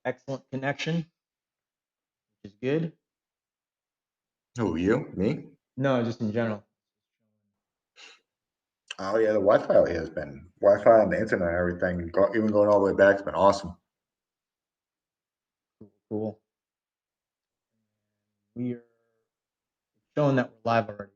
Excellent connection, which is good. Who, you? Me? No, just in general. Oh yeah, the Wi-Fi out here has been Wi-Fi and the internet and everything, even going all the way back, it's been awesome. Cool, cool. We're showing that we're live already.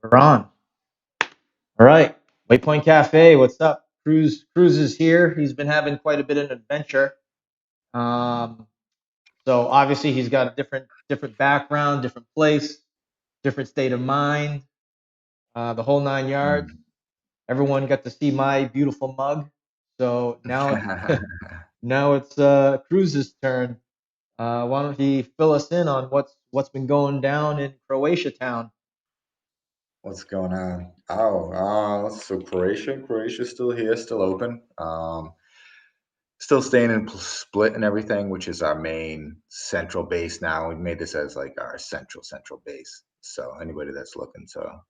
We're on. All right. Waypoint Cafe, what's up? Cruz is here. He's been having quite a bit of an adventure. Um, so obviously he's got a different background, different place, different state of mind, the whole 9 yards. Mm. Everyone got to see my beautiful mug. So now it's Cruz's turn. Why don't he fill us in on what's been going down in Croatia town? What's going on? Oh, so Croatia's still here, still open. Still staying in Split and everything, which is our main central base now. We've made this as like our central base. So anybody that's looking to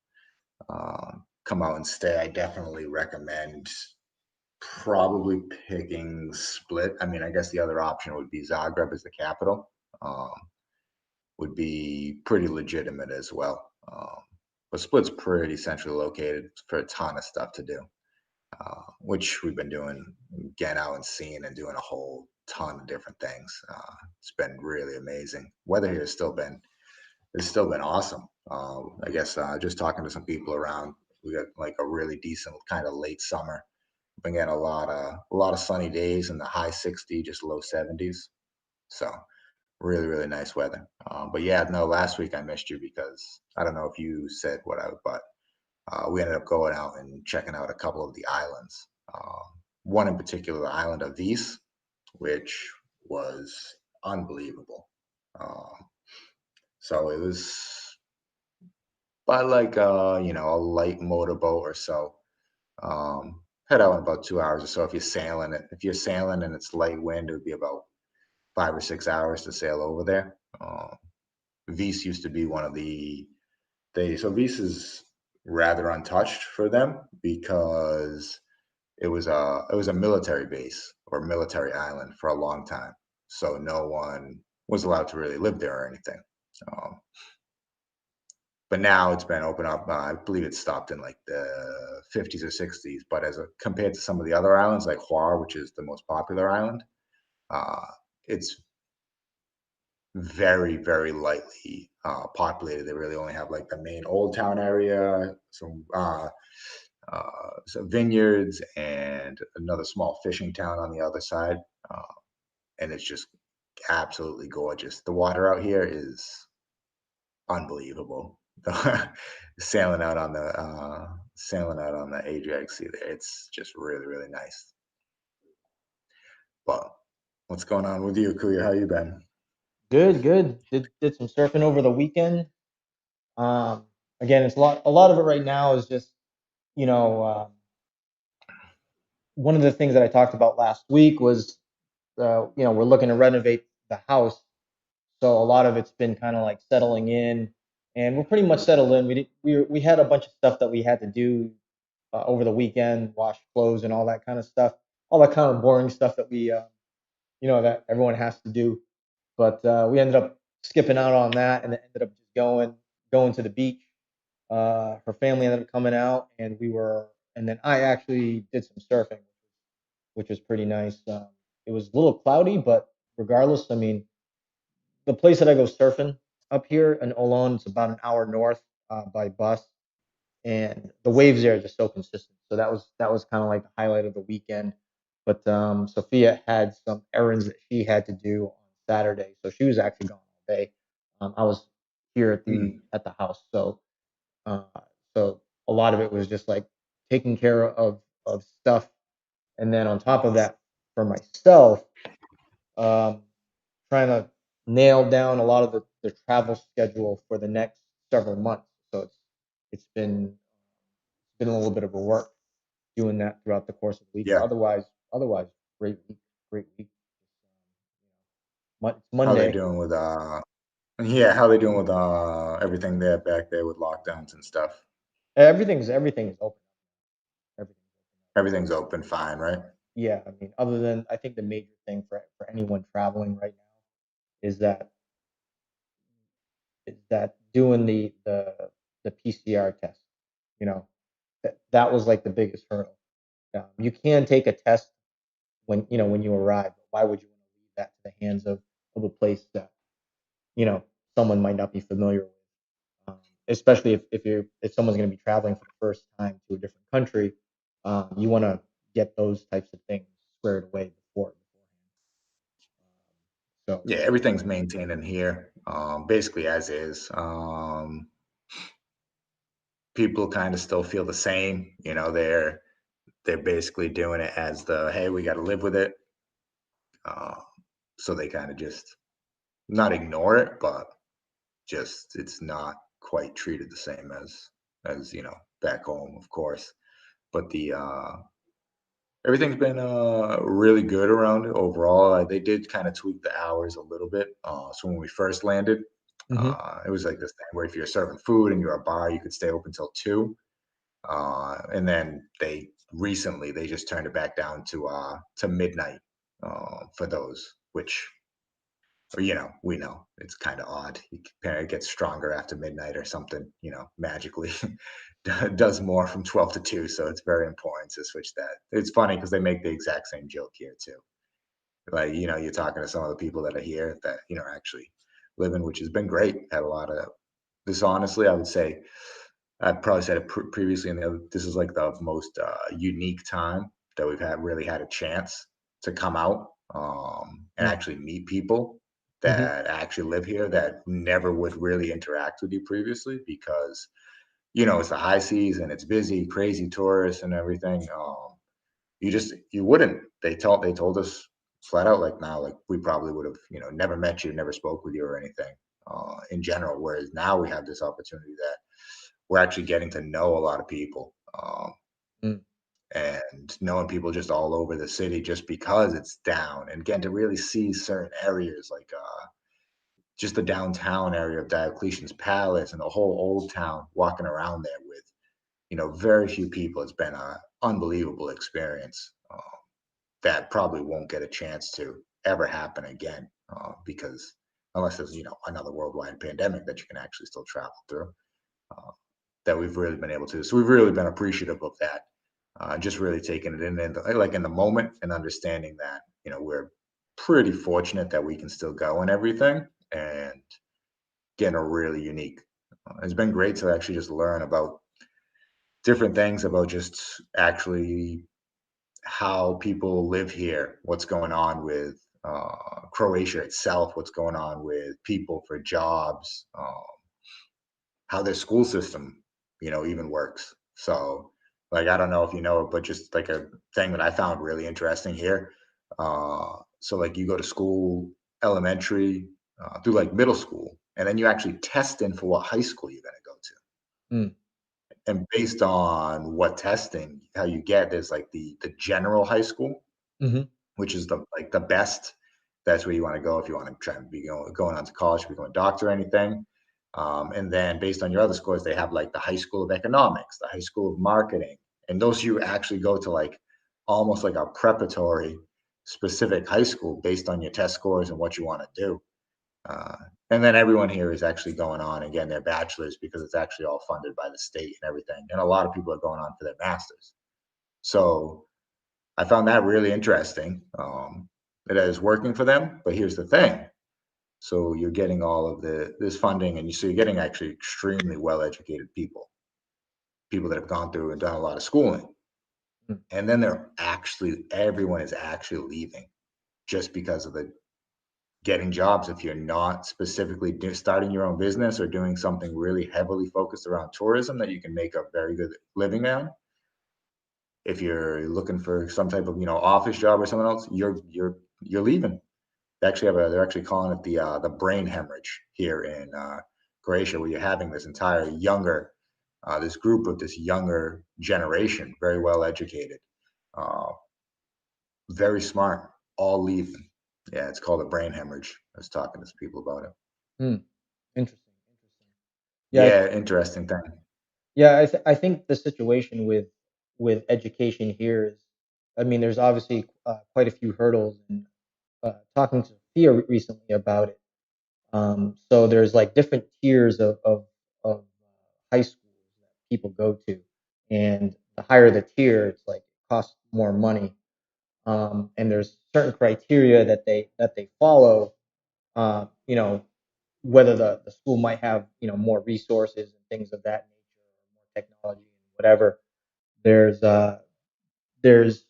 come out and stay, I definitely recommend probably picking Split. I mean, I guess the other option would be Zagreb as the capital. Um, would be pretty legitimate as well. But Split's pretty centrally located for a ton of stuff to do, which we've been doing, getting out and seeing and doing a whole ton of different things. It's been really amazing. Weather here has still been awesome. I guess just talking to some people around, we got like a really decent kind of late summer. Been getting a lot of sunny days in the high 60, just low 70s. So really, really nice weather. But yeah, no, last week I missed you because I don't know if you said what but we ended up going out and checking out a couple of the islands. One in particular, the island of Vis, which was unbelievable. Um, so it was by like a light motorboat or so. Head out in about 2 hours or so. If you're sailing and it's light wind, it would be about 5 or 6 hours to sail over there. Vis used to be one of so Vis is rather untouched for them because it was a military base or military island for a long time. So no one was allowed to really live there or anything. Um, but now it's been opened up. I believe it stopped in like the 50s or 60s. But compared to some of the other islands, like Hvar, which is the most popular island, uh, it's very, very lightly populated. They really only have like the main old town area, some vineyards, and another small fishing town on the other side. Uh, and it's just absolutely gorgeous. The water out here is unbelievable. Sailing out on the Adriatic Sea there, it's just really, really nice. But what's going on with you, Kuya? How you been? Good, good. Did some surfing over the weekend. Um, Again, it's a lot of it right now is just you know one of the things that I talked about last week was we're looking to renovate the house. So a lot of it's been kind of like settling in, and we're pretty much settled in. We had a bunch of stuff that we had to do over the weekend, wash clothes and all that kind of stuff, all that kind of boring stuff that that everyone has to do. But we ended up skipping out on that and ended up just going to the beach. Her family ended up coming out, and then I actually did some surfing, which was pretty nice. It was a little cloudy, but regardless, I mean, the place that I go surfing up here in Olon, it's about an hour north by bus, and the waves there are just so consistent. So that was kind of like the highlight of the weekend. But Sophia had some errands that she had to do on Saturday, so she was actually gone all day. I was here at the Mm. at the house, uh, so a lot of it was just like taking care of stuff, and then on top of that, for myself, um, trying to nail down a lot of the travel schedule for the next several months. So it's been a little bit of a work doing that throughout the course of the week. But Yeah. otherwise, great week, great week. It's How they Monday. doing with Yeah, how they doing with everything there back there with lockdowns and stuff? Everything's open. Everything's open. Everything's open fine, right? Yeah, I mean, other than I think the major thing for anyone traveling right now is that doing the PCR test. You know, that was like the biggest hurdle. You can take a test when when you arrive, but why would you want to leave that to the hands of a place that someone might not be familiar with? Especially if someone's going to be traveling for the first time to a different country, you want to get those types of things squared away beforehand. So. Yeah, everything's maintained in here, basically as is. People kind of still feel the same. They're basically doing it as the hey, we got to live with it. Uh, so they kind of just not ignore it, but just it's not quite treated the same as back home, of course. But the everything's been really good around it overall. They did kind of tweak the hours a little bit. So when we first landed, Hmm. it was like this thing where if you're serving food and you're a bar, you could stay open till 2. And then they just turned it back down to midnight for those, which we know it's kind of odd. It gets stronger after midnight or something, magically does more from 12 to 2. So it's very important to switch that. It's funny because they make the exact same joke here too. Like, you're talking to some of the people that are here that, are actually living, which has been great. Had a lot of this, honestly, I would say, I've probably said it previously in the other, this is like the most unique time that we've really had a chance to come out and actually meet people Hmm. that actually live here that never would really interact with you previously because it's the high season, it's busy, crazy tourists and everything. You wouldn't. They told us flat out like now, like we probably would have, never met you, never spoke with you or anything in general. Whereas now we have this opportunity that we're actually getting to know a lot of people Mm. and knowing people just all over the city just because it's down and getting to really see certain areas like just the downtown area of Diocletian's Palace and the whole old town walking around there with very few people. It's been an unbelievable experience that probably won't get a chance to ever happen again because unless there's another worldwide pandemic that you can actually still travel through. Uh, that we've really been able to. So we've really been appreciative of that. Just really taking it in like in the moment and understanding that we're pretty fortunate that we can still go and everything and getting a really unique. It's been great to actually just learn about different things about just actually how people live here, what's going on with Croatia itself, what's going on with people for jobs, how their school system, even works. So, like, I don't know if you know it, but just like a thing that I found really interesting here. So, like, you go to school, elementary, through like middle school, and then you actually test in for what high school you're going to go to. Mm. And based on what testing, how you get, there's like the general high school, Mhm. which is the best. That's where you want to go if you want to try and be going on to college, become a doctor or anything. And then based on your other scores, they have like the high school of economics, the high school of marketing, and those you actually go to like almost like a preparatory specific high school based on your test scores and what you want to do. Uh, and then everyone here is actually going on again their bachelors because it's actually all funded by the state and everything. And a lot of people are going on for their masters. So I found that really interesting. It is working for them, but here's the thing. So you're getting all of this funding, and so you're getting actually extremely well educated people that have gone through and done a lot of schooling, Mm. and then everyone is actually leaving just because of the getting jobs. If you're not specifically starting your own business or doing something really heavily focused around tourism that you can make a very good living on, if you're looking for some type of office job or something else, you're leaving. They're actually calling it the brain hemorrhage here in Croatia, where you're having this group of this younger generation, very well educated, uh, very smart, all leaving. Yeah, it's called a brain hemorrhage. I was talking to some people about it. Mm. Interesting. Interesting. Yeah. Yeah, interesting thing. Yeah. I think the situation with education here is, I mean, there's obviously quite a few hurdles, and talking to Thea recently about it. So there's like different tiers of high schools that people go to, and the higher the tier, it's like it costs more money. And there's certain criteria that they follow. You know, whether the school might have more resources and things of that nature, or more technology and whatever. There's there's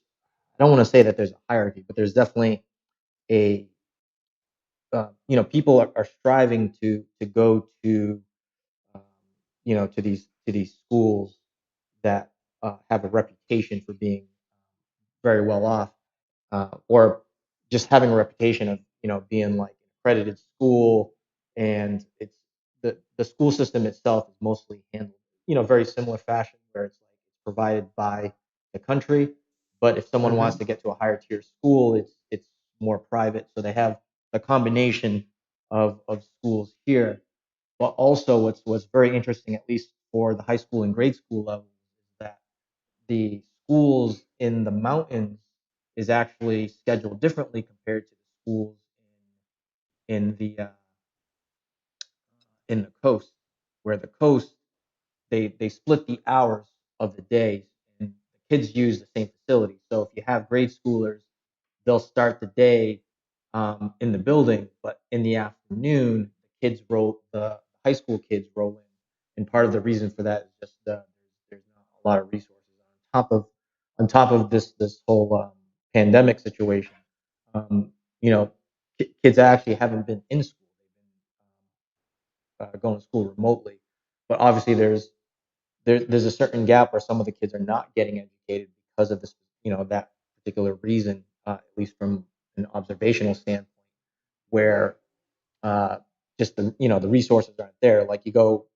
I don't want to say that there's a hierarchy, but there's definitely a people are striving to go to um, to these schools that have a reputation for being very well off, or just having a reputation of being like an accredited school, and the school system itself is mostly handled very similar fashion, where it's like it's provided by the country, but if someone wants Hmm. to get to a higher tier school, it's more private, so they have a combination of schools here. But also, what's very interesting, at least for the high school and grade school levels, is that the schools in the mountains is actually scheduled differently compared to the schools in the in the coast, where the coast they split the hours of the days, and the kids use the same facility. So if you have grade schoolers, they'll start the day in the building, but in the afternoon, the high school kids roll in, and part of the reason for that is just there's not a lot of resources on top of this whole pandemic situation. Um, you know, kids actually haven't been in school; they've been going to school remotely. But obviously, there's a certain gap where some of the kids are not getting educated because of this, that particular reason, at least from an observational standpoint, where uh, just the resources aren't there. Like you go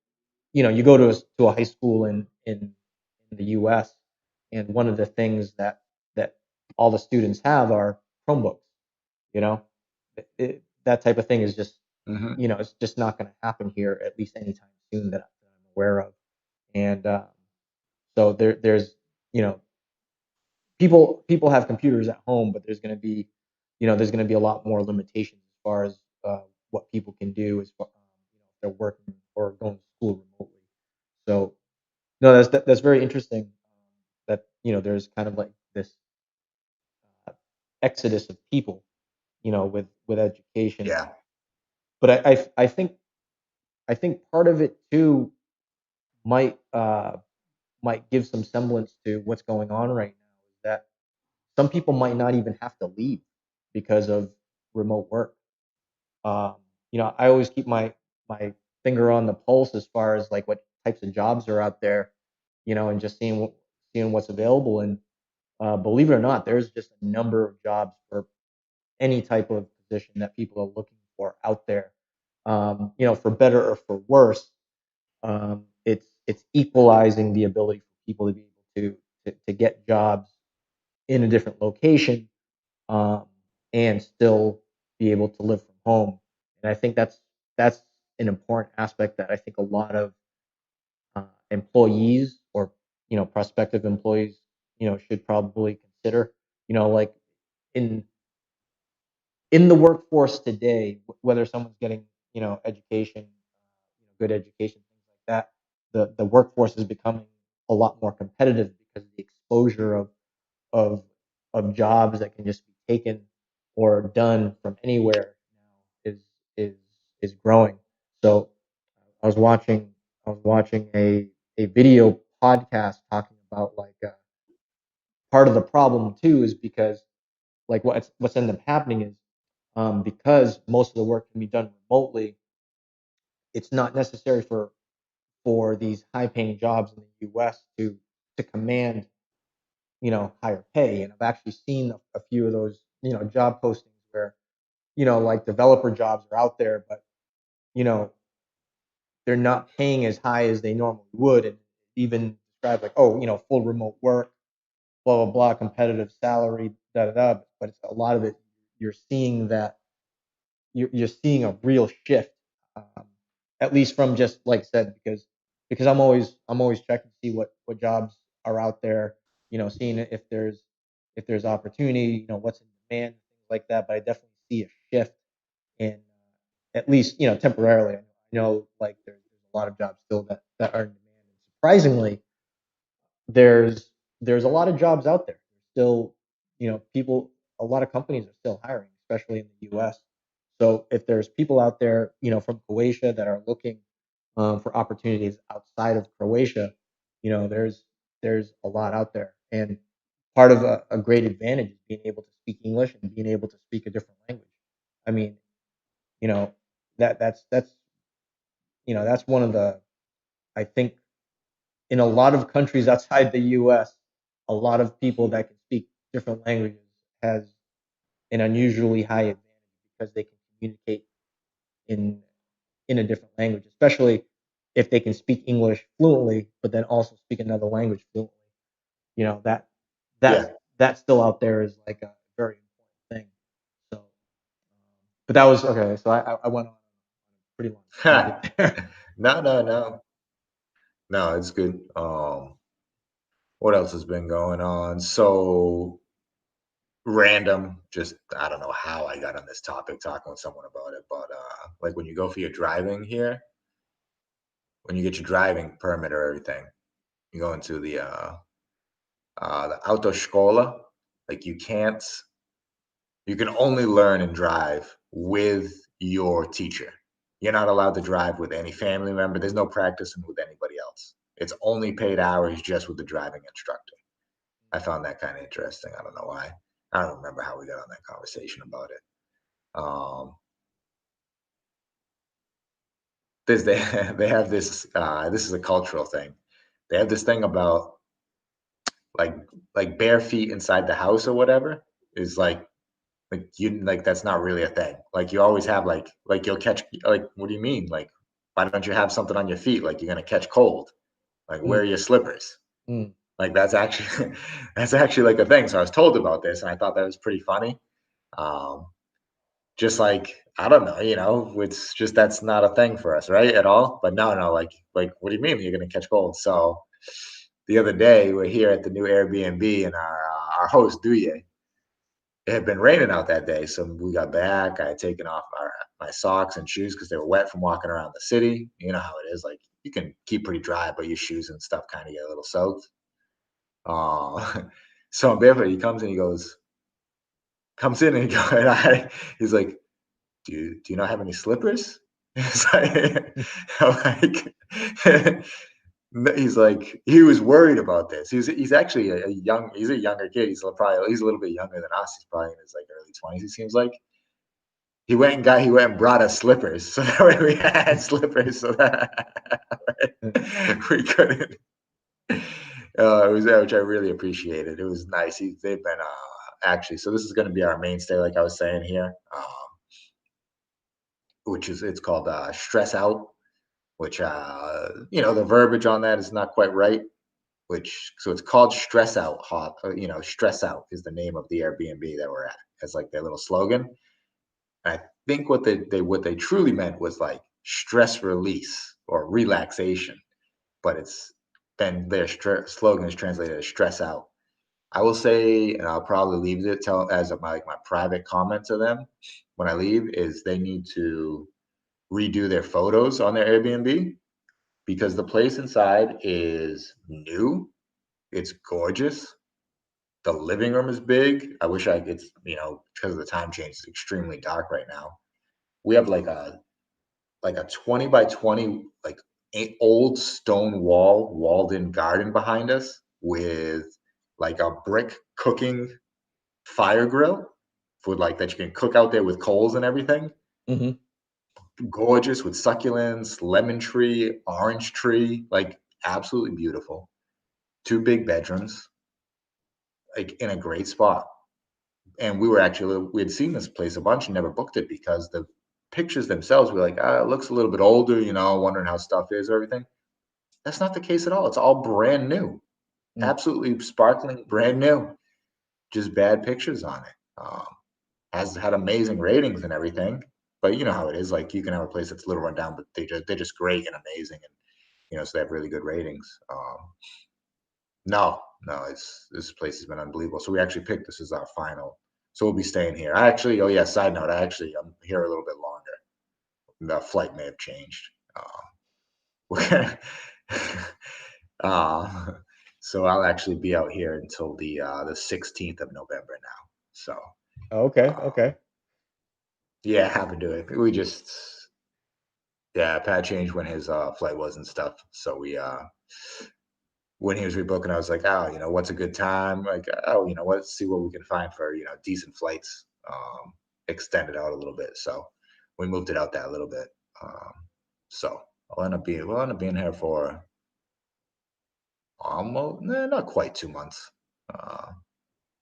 to a high school in the U.S., and one of the things that all the students have are Chromebooks. You know, that type of thing is just Hmm. it's just not going to happen here, at least anytime soon, that I'm aware of. And so there's you know people have computers at home, but there's going to be a lot more limitations as far as what people can do as far if they're working or going to school remotely. So no, that's very interesting. That there's kind of like this uh, exodus of people, with education. Yeah. But I think part of it too might might give some semblance to what's going on right now. Is that some people might not even have to leave because of remote work. Um, I always keep my finger on the pulse as far as like what types of jobs are out there, and just seeing what's available. And believe it or not, there's just a number of jobs for any type of position that people are looking for out there. For better or for worse, it's equalizing the ability for people to be able to get jobs in a different location, um, and still be able to live from home. And I think that's an important aspect that I think a lot of employees, or prospective employees, should probably consider. Like in in the workforce today, whether someone's getting education, good education, things like that, the workforce is becoming a lot more competitive because the exposure of jobs that can just be taken or done from anywhere now is is growing. So I was watching a video podcast talking about like part of the problem too is because like what's ended up happening is because most of the work can be done remotely, it's not necessary for these high paying jobs in the US to command higher pay. And I've actually seen a few of those job postings where like developer jobs are out there, but you know they're not paying as high as they normally would, and even describe like, oh, full remote work, blah blah blah, competitive salary, da da da. But it's a lot of it. You're seeing that you're seeing a real shift, um, at least from just like I said, because I'm always checking to see what jobs are out there, seeing if there's opportunity, what's in demand, things like that. But I definitely see a shift in at least temporarily. I know like there's a lot of jobs still that are in demand. And surprisingly, there's a lot of jobs out there. Still, people, a lot of companies are still hiring, especially in the U.S. So if there's people out there, from Croatia that are looking for opportunities outside of Croatia, there's a lot out there, and part of a great advantage is being able to speak English and being able to speak a different language. I mean, you know, that's one of the, I think, in a lot of countries outside the U.S., a lot of people that can speak different languages has an unusually high advantage because they can communicate in in a different language, especially if they can speak English fluently, but then also speak another language fluently. You know that that's Yeah. that still out there is like a very important thing. So, but that was okay. So I went on a pretty long tangent there. No, no, no. No, it's good. What else has been going on? So random, just I don't know how I got on this topic talking with someone about it, but like when you go for your driving here, when you get your driving permit or everything, you go into the autoscola, like you can only learn and drive with your teacher. You're not allowed to drive with any family member. There's no practicing with anybody else. It's only paid hours just with the driving instructor. I found that kind of interesting. I don't know why. I don't remember how we got on that conversation about it. Um, they they have this. This is a cultural thing. They have this thing about like bare feet inside the house or whatever is like you like that's not really a thing. Like you always have you'll catch like what do you mean? Like why don't you have something on your feet? Like you're gonna catch cold. Like Mm, wear your slippers. mm, Like that's actually that's actually like a thing. So I was told about this and I thought that was pretty funny. Um, just like I don't know, it's just that's not a thing for us, right? At all. But no, no, like what do you mean you're gonna catch cold? So the other day we're here at the new Airbnb and our host Duye, it had been raining out that day, so we got back. I had taken off my socks and shoes because they were wet from walking around the city. You know how it is. Like you can keep pretty dry, but your shoes and stuff kind of get a little soaked. So I'm barefoot. He comes in. He goes, comes in and he goes, he's like, do you not have any slippers? It's like, mm, I'm like, he's like, he was worried about this. He's actually he's a younger kid. He's a little bit younger than us. He's probably in his like early 20s. He seems like he went and brought us slippers so that way we had slippers so that mm, we couldn't. It was which I really appreciated. It was nice. They've been actually. So this is going to be our mainstay, like I was saying here, which is it's called stress out. Which the verbiage on that is not quite right. So it's called stress out. Stress out is the name of the Airbnb that we're at. It's like their little slogan. I think what they truly meant was like stress release or relaxation, but it's then their slogan is translated as stress out. I will say, and I'll probably leave it tell as my private comment to them when I leave is they need to redo their photos on their Airbnb because the place inside is new. It's gorgeous. The living room is big. I wish it's because of the time change, it's extremely dark right now. We have like a 20 by 20 like old stone walled in garden behind us with like a brick cooking fire grill for like that you can cook out there with coals and everything. mhm, Gorgeous with succulents, lemon tree, orange tree, like absolutely beautiful. Two big bedrooms, like in a great spot. And we had seen this place a bunch and never booked it because the pictures themselves were like, it looks a little bit older, wondering how stuff is or everything. That's not the case at all. It's all brand new, mm. absolutely sparkling, brand new. Just bad pictures on it. Has had amazing ratings and everything, but you know how it is. Like you can have a place that's a little run down, but they're just great and amazing, and so they have really good ratings. No, no, it's this place has been unbelievable. So we actually picked this as our final. So we'll be staying here. I actually, oh yeah, side note, I'm here a little bit longer. The flight may have changed. We're gonna, uh, so I'll actually be out here until the 16th of November now. So Okay, um, okay. yeah, have to do it. We just yeah, Pat changed when his flight was and stuff. So we when he was rebooking, I was like, oh, what's a good time? Like, oh, let's see what we can find for decent flights. Extend it out a little bit. So we moved it out that a little bit. Um, so we'll end up being here for almost not quite 2 months.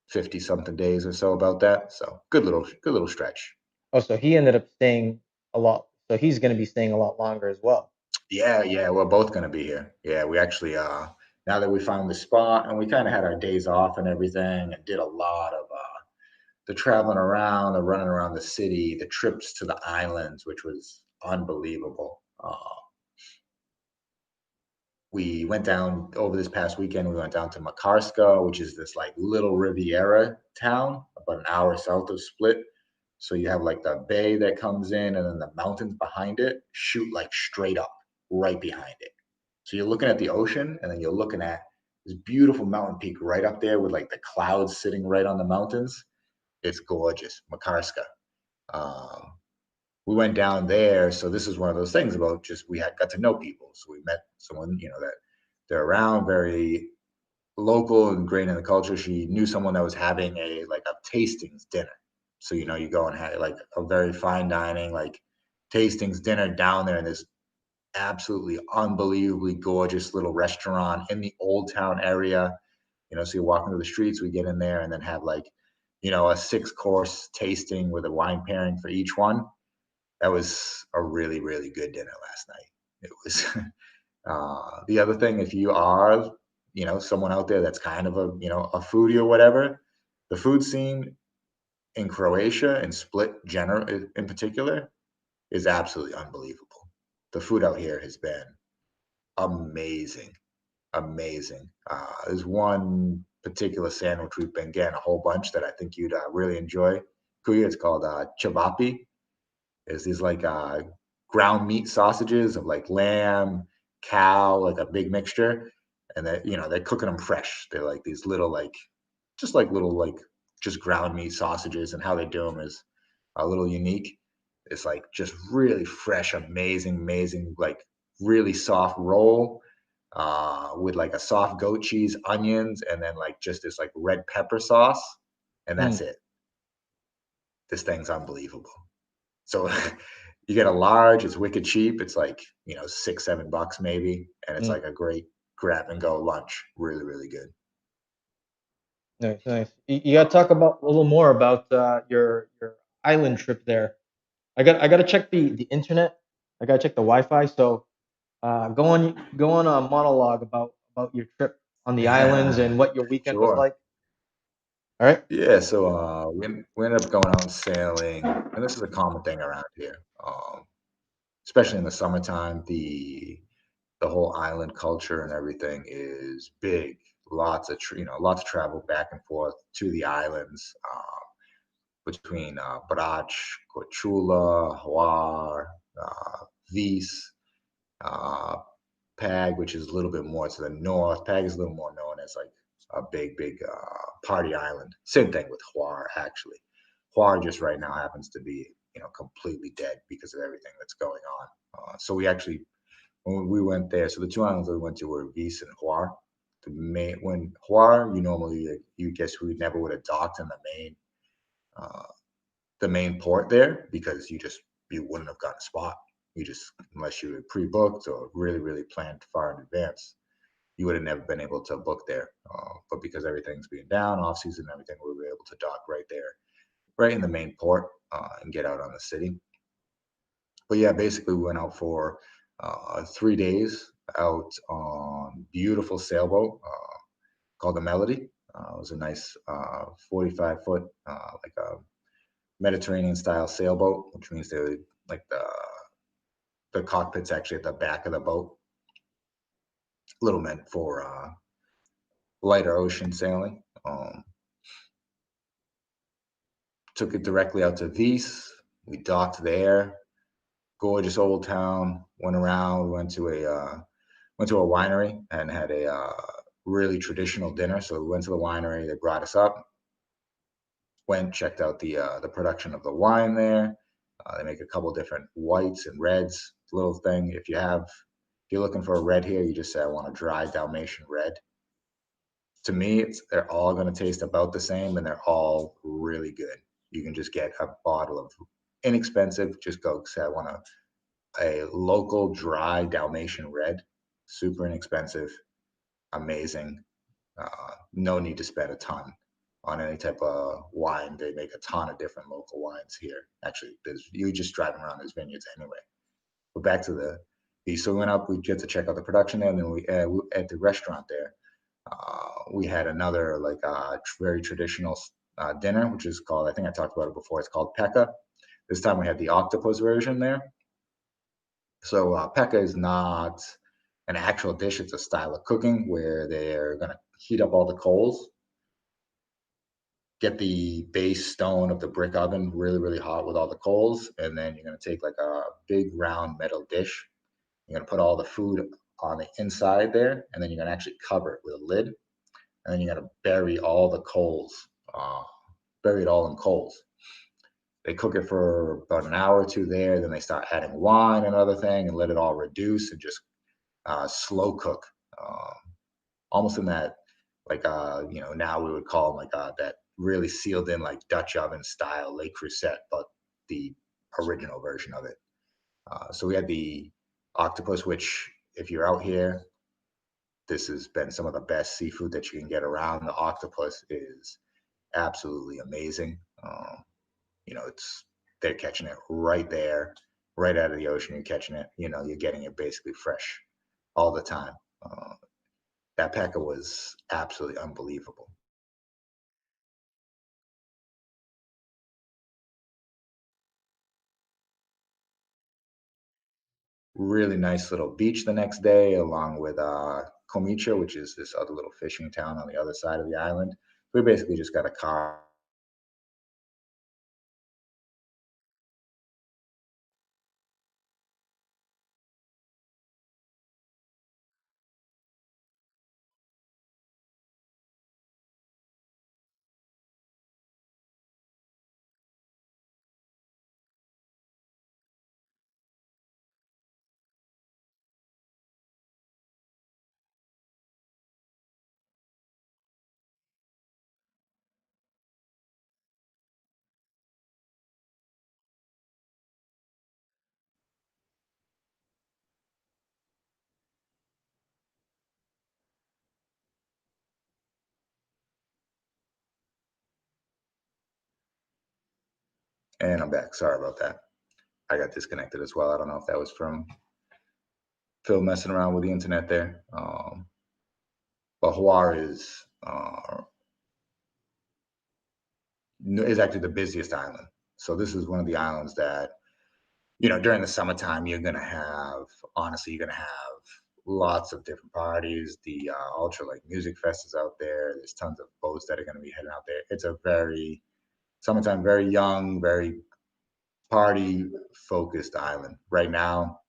50 something days or so, about that. So good little stretch. Oh, so he ended up staying a lot. So he's going to be staying a lot longer as well. Yeah, yeah, we're both gonna be here. Yeah, we actually now that we found the spot and we kind of had our days off and everything and did a lot of the traveling around, the running around the city, the trips to the islands, which was unbelievable. We went down over this past weekend. We went down to Makarska, which is this like little Riviera town, about an hour south of Split. So you have like the bay that comes in, and then the mountains behind it shoot like straight up right behind it. So you're looking at the ocean, and then you're looking at this beautiful mountain peak right up there with like the clouds sitting right on the mountains. It's gorgeous, Makarska. Um, we went down there. So this is one of those things about just we had got to know people. So we met someone, that they're around, very local and great in the culture. She knew someone that was having a tastings dinner. So you go and have like a very fine dining like tastings dinner down there in this absolutely unbelievably gorgeous little restaurant in the old town area. So you're walking through the streets, we get in there and then have like, a 6 course tasting with a wine pairing for each one. That was a really, really good dinner last night. It was the other thing, if you are, someone out there that's kind of a foodie or whatever, the food scene in Croatia and Split general in particular is absolutely unbelievable. The food out here has been amazing, amazing. There's one particular sandwich we've been getting a whole bunch that I think you'd really enjoy. Kuya, it's called cevapi. Is these like ground meat sausages of like lamb, cow, like a big mixture, and they're cooking them fresh. They're like these little like just like little like just ground meat sausages, and how they do them is a little unique. It's like just really fresh, amazing, amazing, like really soft roll with like a soft goat cheese, onions, and then like just this like red pepper sauce, and Hmm. that's it. This thing's unbelievable. So you get a large, it's wicked cheap. It's like, 6, $7 maybe. And it's Mm. like a great grab and go lunch. Really, really good. Nice, nice. You got to talk about a little more about your island trip there. I got to check the internet. I got to check the Wi-Fi. So go on a monologue about your trip on the islands and what your weekend was Sure. like. All right. Yeah, so we ended up going out sailing, and this is a common thing around here, especially in the summertime. The whole island culture and everything is big. Lots of travel back and forth to the islands. Between Brač, Korčula, Hvar, Vis, uh, Pag, which is a little bit more to the north. Pag is a little more known as like a big, big party island. Same thing with Hvar, actually. Hvar just right now happens to be, completely dead because of everything that's going on. So we actually, when we went there, so the two islands that we went to were Vis and Hvar. When Hvar, you guess we never would have docked in uh, the main port there because you wouldn't have gotten a spot. You just unless you had pre-booked or really really planned far in advance, you would have never been able to book there. But because everything's being down off season and everything, we were able to dock right there, right in the main port, and get out on the city. But yeah, basically we went out for 3 days out on beautiful sailboat called the Melody. It was a nice 45-foot like a Mediterranean style sailboat, which means they would like the cockpit's actually at the back of the boat, little meant for lighter ocean sailing. Took it directly out to Vice. We docked there. Gorgeous old town. Went around. Went to a winery and had a really traditional dinner. So we went to the winery. They brought us up. Went checked out the production of the wine there. They make a couple different whites and reds. Little thing. If you're looking for a red here, you just say I want a dry Dalmatian red. To me, they're all going to taste about the same, and they're all really good. You can just get a bottle of inexpensive. Just go say I want a local dry Dalmatian red, super inexpensive, amazing. No need to spend a ton on any type of wine. They make a ton of different local wines here. Actually, there's you just driving around those vineyards anyway. But back to so we went up. We get to check out the production there, and then we at the restaurant there. We had another like very traditional dinner, which is called, I think I talked about it before. It's called peka. This time we had the octopus version there. So peka is not an actual dish; it's a style of cooking where they're going to heat up all the coals, get the base stone of the brick oven really, really hot with all the coals, and then you're going to take like a big round metal dish. You're going to put all the food on the inside there, and then you're going to actually cover it with a lid, and then you're going to bury all the coals, bury it all in coals. They cook it for about an hour or two there. Then they start adding wine and other thing, and let it all reduce and just slow cook, uh, almost in that like now we would call them like that really sealed in like Dutch oven style Le Creuset, but the original version of it. So we had the octopus, which if you're out here, this has been some of the best seafood that you can get around. The octopus is absolutely amazing. It's they're catching it right there, right out of the ocean. You're catching it. You're getting it basically fresh all the time. That packer was absolutely unbelievable. Really nice little beach the next day, along with Comicha, which is this other little fishing town on the other side of the island. We basically just got a car. And I'm back. Sorry about that. I got disconnected as well. I don't know if that was from Phil messing around with the internet there. But Hawaii is actually the busiest island. So this is one of the islands that during the summertime, honestly, you're gonna have lots of different parties. The Ultra like Music Fest is out there. There's tons of boats that are gonna be heading out there. It's a very summertime, very young, very party focused island. Right now,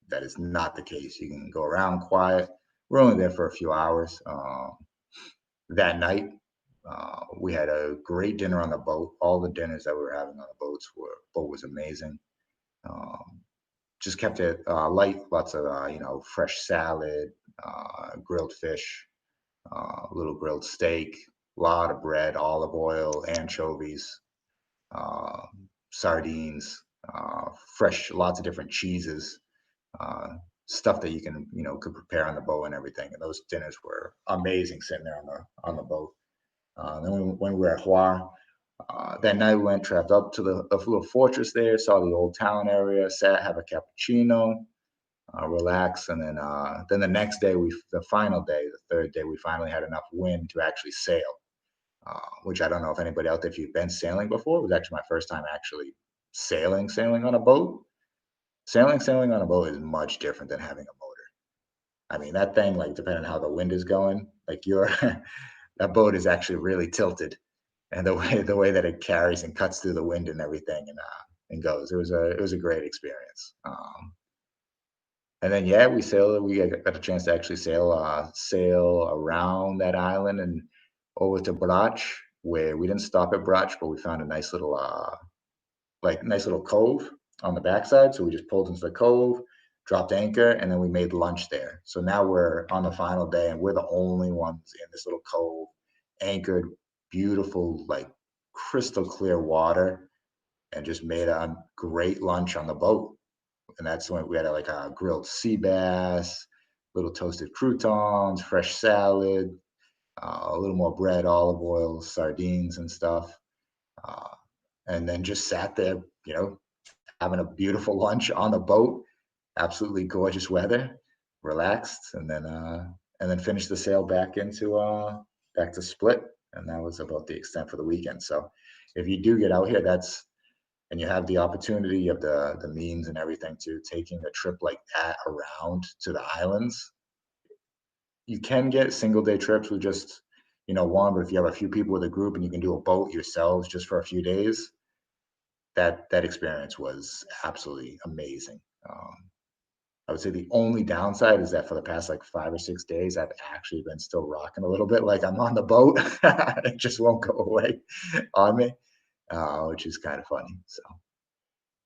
that is not the case. You can go around quiet. We're only there for a few hours. That night, we had a great dinner on the boat. All the dinners that we were having on the boat was amazing. Um, just kept it light. Lots of fresh salad, grilled fish, little grilled steak, a lot of bread, olive oil, anchovies, uh, sardines, fresh, lots of different cheeses, uh, stuff that you can could prepare on the boat and everything. And those dinners were amazing sitting there on the boat. Then when we were at Hawaii, that night we went trapped up to the little fortress there, saw the old town area, sat, have a cappuccino, relax, and then the next day, the final day, the third day, we finally had enough wind to actually sail. Which I don't know if anybody out there, if you've been sailing before, it was actually my first time actually sailing on a boat. Sailing on a boat is much different than having a motor. I mean, that thing, like, depending on how the wind is going, like, your that boat is actually really tilted, and the way that it carries and cuts through the wind and everything, and goes. It was a great experience. And then yeah, we got a chance to actually sail around that island and over to Brach, where we didn't stop at Brach, but we found a nice little cove on the backside. So we just pulled into the cove, dropped anchor, and then we made lunch there. So now we're on the final day, and we're the only ones in this little cove, anchored, beautiful, like crystal clear water, and just made a great lunch on the boat. And that's when we had like a grilled sea bass, little toasted croutons, fresh salad, a little more bread, olive oil, sardines, and stuff. Uh, and then just sat there, having a beautiful lunch on the boat, absolutely gorgeous weather, relaxed, and then finished the sail back to Split, and that was about the extent for the weekend. So if you do get out here, and you have the opportunity, you have the means and everything to taking a trip like that around to the islands. You can get single day trips with just one, but if you have a few people with a group and you can do a boat yourselves just for a few days, that experience was absolutely amazing. I would say the only downside is that for the past like 5 or 6 days, I've actually been still rocking a little bit, like I'm on the boat. It just won't go away on me, which is kind of funny. So.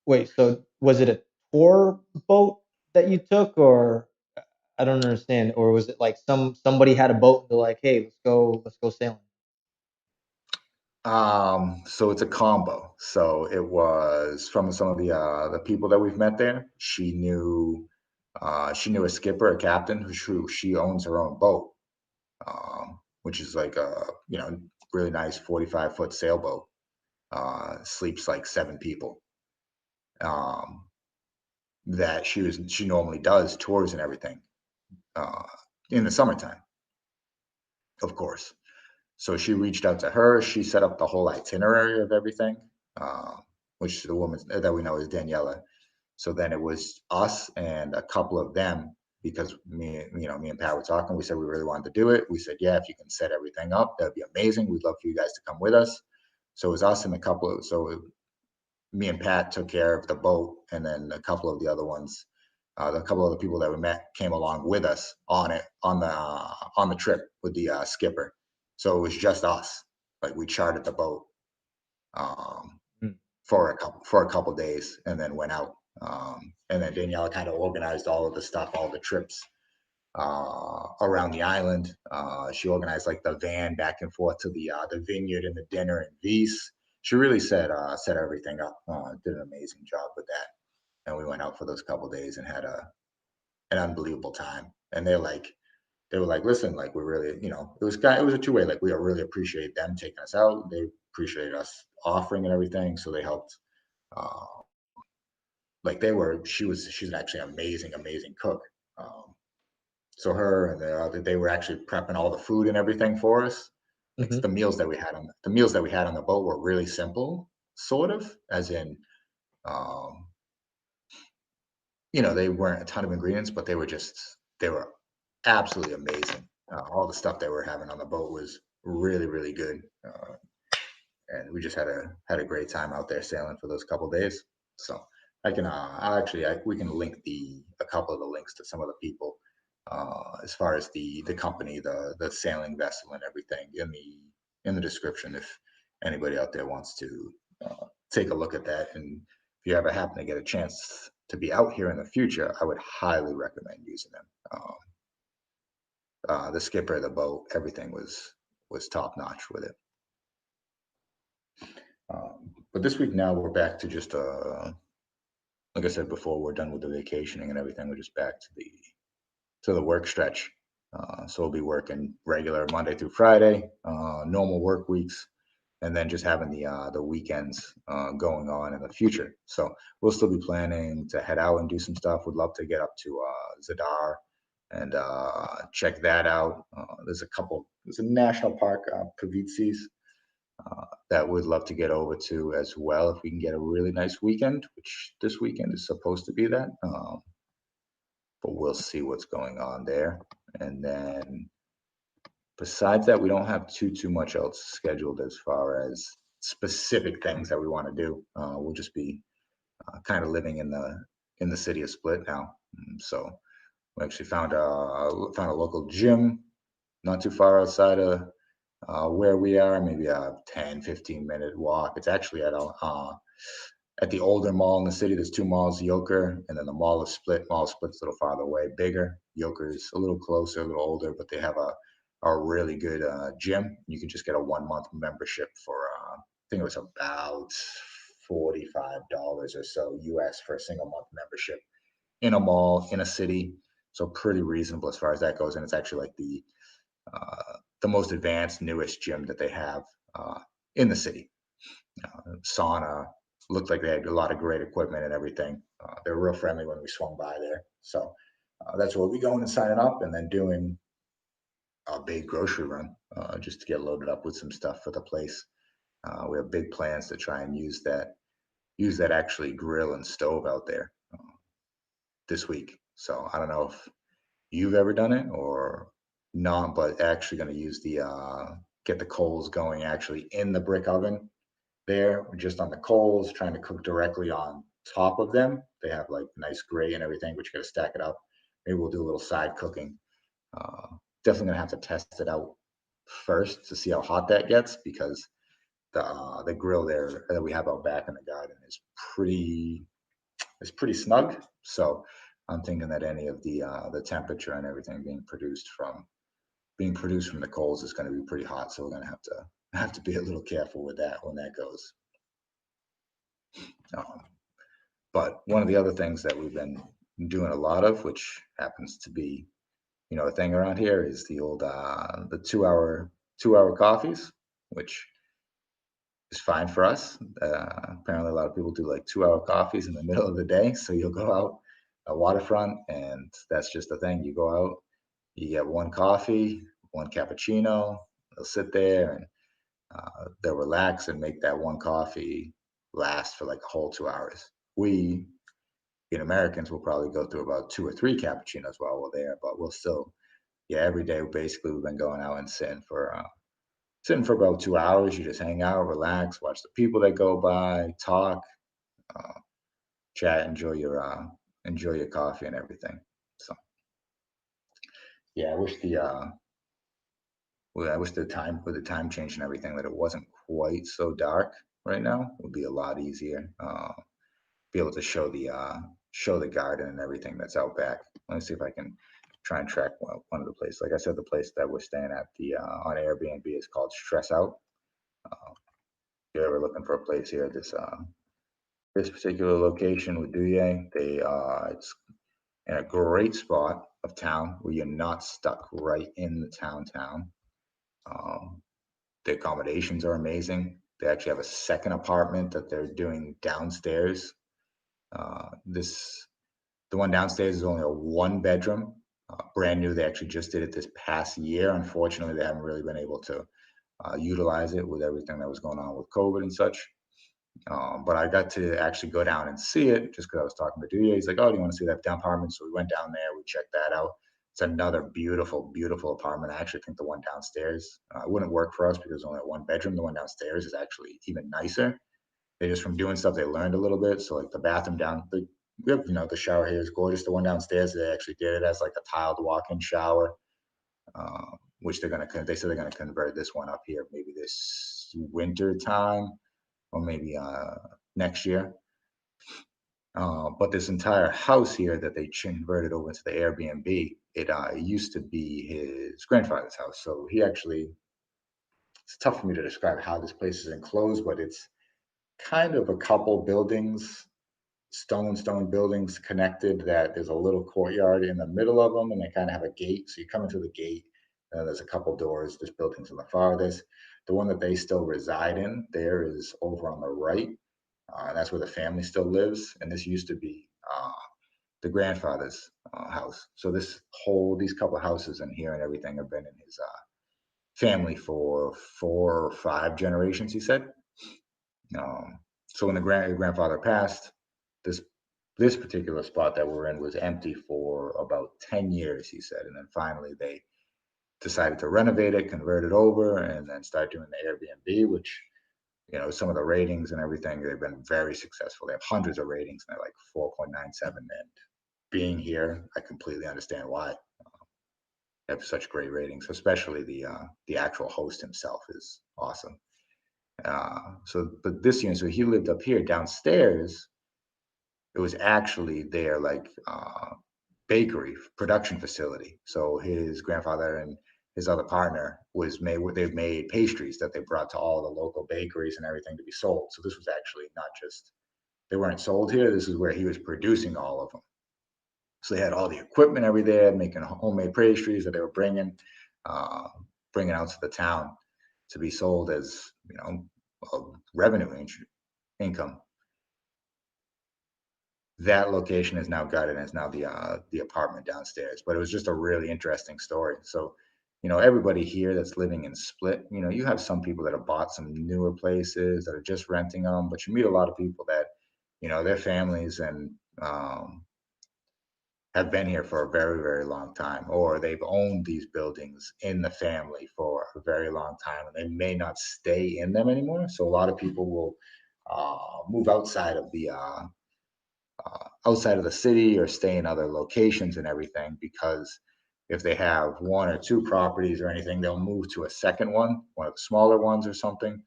Wait, so was it a tour boat that you took, or I don't understand, or was it like somebody had a boat and they're like, hey, let's go sailing? So it's a combo. So it was from some of the people that we've met there. She knew a skipper, a captain who she owns her own boat, which is like a really nice 45-foot sailboat. Sleeps like 7 people. Um, that she normally does tours and everything uh, in the summertime, of course. So she reached out to her. She set up the whole itinerary of everything, uh, which the woman that we know is Daniela. So then it was us and a couple of them because me and Pat were talking. We said we really wanted to do it. We said, yeah, if you can set everything up, that'd be amazing. We'd love for you guys to come with us. So it was us and me and Pat took care of the boat, and then a couple of the other ones, a couple of the people that we met came along with us on it on the trip with the skipper. So it was just us. Like we chartered the boat um, Mm. for a couple days, and then went out. And then Daniela kind of organized all of the stuff, all the trips around the island. She organized like the van back and forth to the vineyard and the dinner and Vise. She really set everything up. Did an amazing job with that. And we went out for those couple days and had an unbelievable time. And they were like, listen, like we really, it was a two-way. Like we really appreciate them taking us out. They appreciated us offering and everything. So they helped. Uh, like she's actually an amazing cook. Um, So her and they were actually prepping all the food and everything for us. Like Hmm. the meals that we had on the boat were really simple, sort of, as in, um, they weren't a ton of ingredients, but they were absolutely amazing. All the stuff they were having on the boat was really, really good, and we just had a great time out there sailing for those couple days. So we can link a couple of the links to some of the people as far as the company, the sailing vessel and everything in the description if anybody out there wants to take a look at that. And if you ever happen to get a chance to be out here in the future, I would highly recommend using them. The skipper, the boat, everything was top notch with it. But this week now we're back to just like I said before, we're done with the vacationing and everything. We're just back to the work stretch. So we'll be working regular Monday through Friday, normal work weeks, and then just having the weekends going on in the future. So we'll still be planning to head out and do some stuff. Would love to get up to Zadar and check that out. There's a national park, Pavitsis, that we'd love to get over to as well if we can get a really nice weekend, which this weekend is supposed to be that. But we'll see what's going on there. And then besides that, we don't have too much else scheduled as far as specific things that we want to do. We'll just be kind of living in the city of Split now. So we actually found a local gym not too far outside of where we are, maybe a 10-15 minute walk. It's actually at the older mall in the city. There's two malls, Yoker, and then the Mall of Split. Mall of Split's a little farther away, bigger. Yoker's a little closer, a little older, but they have a really good gym. You can just get a 1 month membership for I think it was about $45 or so US for a single month membership in a mall in a city. So pretty reasonable as far as that goes, and it's actually like the most advanced, newest gym that they have uh, in the city. Sauna looked like they had a lot of great equipment and everything. They were real friendly when we swung by there. So that's where we going and signing up, and then doing a big grocery run just to get loaded up with some stuff for the place. We have big plans to try and use that actually grill and stove out there this week. So I don't know if you've ever done it or not, but actually going to use the get the coals going actually in the brick oven there, just on the coals, trying to cook directly on top of them. They have like nice gray and everything, but you got to stack it up. Maybe we'll do a little side cooking. Uh, Definitely gonna have to test it out first to see how hot that gets because the grill there that we have out back in the garden is pretty snug. So I'm thinking that any of the temperature and everything being produced from the coals is going to be pretty hot. So we're going to have to be a little careful with that when that goes. Um, but one of the other things that we've been doing a lot of, which happens to be a thing around here, is the 2 hour coffees, which is fine for us. Apparently, a lot of people do like 2 hour coffees in the middle of the day. So you'll go out a waterfront, and that's just the thing. You go out, you get one coffee, one cappuccino. They'll sit there and they'll relax and make that one coffee last for like a whole 2 hours. We, being Americans, will probably go through about two or three cappuccinos while we're there, but we'll still, yeah, every day basically we've been going out and sitting for about 2 hours. You just hang out, relax, watch the people that go by, talk, uh, chat, enjoy your coffee and everything. So yeah, I wish the time with the time change and everything that it wasn't quite so dark right now. It would be a lot easier. Be able to show the garden and everything that's out back. Let me see if I can try and track one of the places. Like I said, the place that we're staying at the on Airbnb is called Stress Out. If you're ever looking for a place here, this particular location with Duye, it's in a great spot of town where you're not stuck right in the town. Um, the accommodations are amazing. They actually have a second apartment that they're doing downstairs. This The one downstairs is only a one bedroom, brand new. They actually just did it this past year. Unfortunately, they haven't really been able to utilize it with everything that was going on with COVID and such. But I got to actually go down and see it just because I was talking to Duya. He's like, "Oh, do you want to see that down apartment?" So we went down there. We checked that out. It's another beautiful, beautiful apartment. I actually think the one downstairs wouldn't work for us because it's only a one bedroom. The one downstairs is actually even nicer. They just from doing stuff they learned a little bit. So like the bathroom the shower here is gorgeous. The one downstairs they actually did it as like a tiled walk-in shower, which they said they're gonna convert this one up here maybe this winter time or maybe next year. But this entire house here that they converted over to the Airbnb, it used to be his grandfather's house. So it's tough for me to describe how this place is enclosed, but it's kind of a couple buildings, stone buildings connected. That there's a little courtyard in the middle of them, and they kind of have a gate. So you come into the gate, there's a couple doors. This building's in the farthest. The one that they still reside in there is over on the right, and that's where the family still lives. And this used to be the grandfather's house. So these couple houses in here and everything have been in family for 4 or 5 generations, he said. So when the grandfather passed, this this particular spot that we're in was empty for about 10 years, he said. And then finally they decided to renovate it, convert it over, and then start doing the Airbnb, which, some of the ratings and everything, they've been very successful. They have hundreds of ratings and they're like 4.97. And being here, I completely understand why they have such great ratings, especially the actual host himself is awesome. But this year, so he lived up here downstairs. It was actually their like bakery production facility. So his grandfather and his other partner they've made pastries that they brought to all the local bakeries and everything to be sold. So this was actually not just they weren't sold here. This is where he was producing all of them. So they had all the equipment every day, making homemade pastries that they were uh, bringing out to the town to be sold as a revenue income. That location is now gutted and is now the apartment downstairs. But it was just a really interesting story. So, everybody here that's living in Split, you have some people that have bought some newer places that are just renting them, but you meet a lot of people that, their families and have been here for a very, very long time, or they've owned these buildings in the family for a very long time, and they may not stay in them anymore. So a lot of people will move outside of the city or stay in other locations and everything because if they have one or two properties or anything, they'll move to a second one of the smaller ones or something.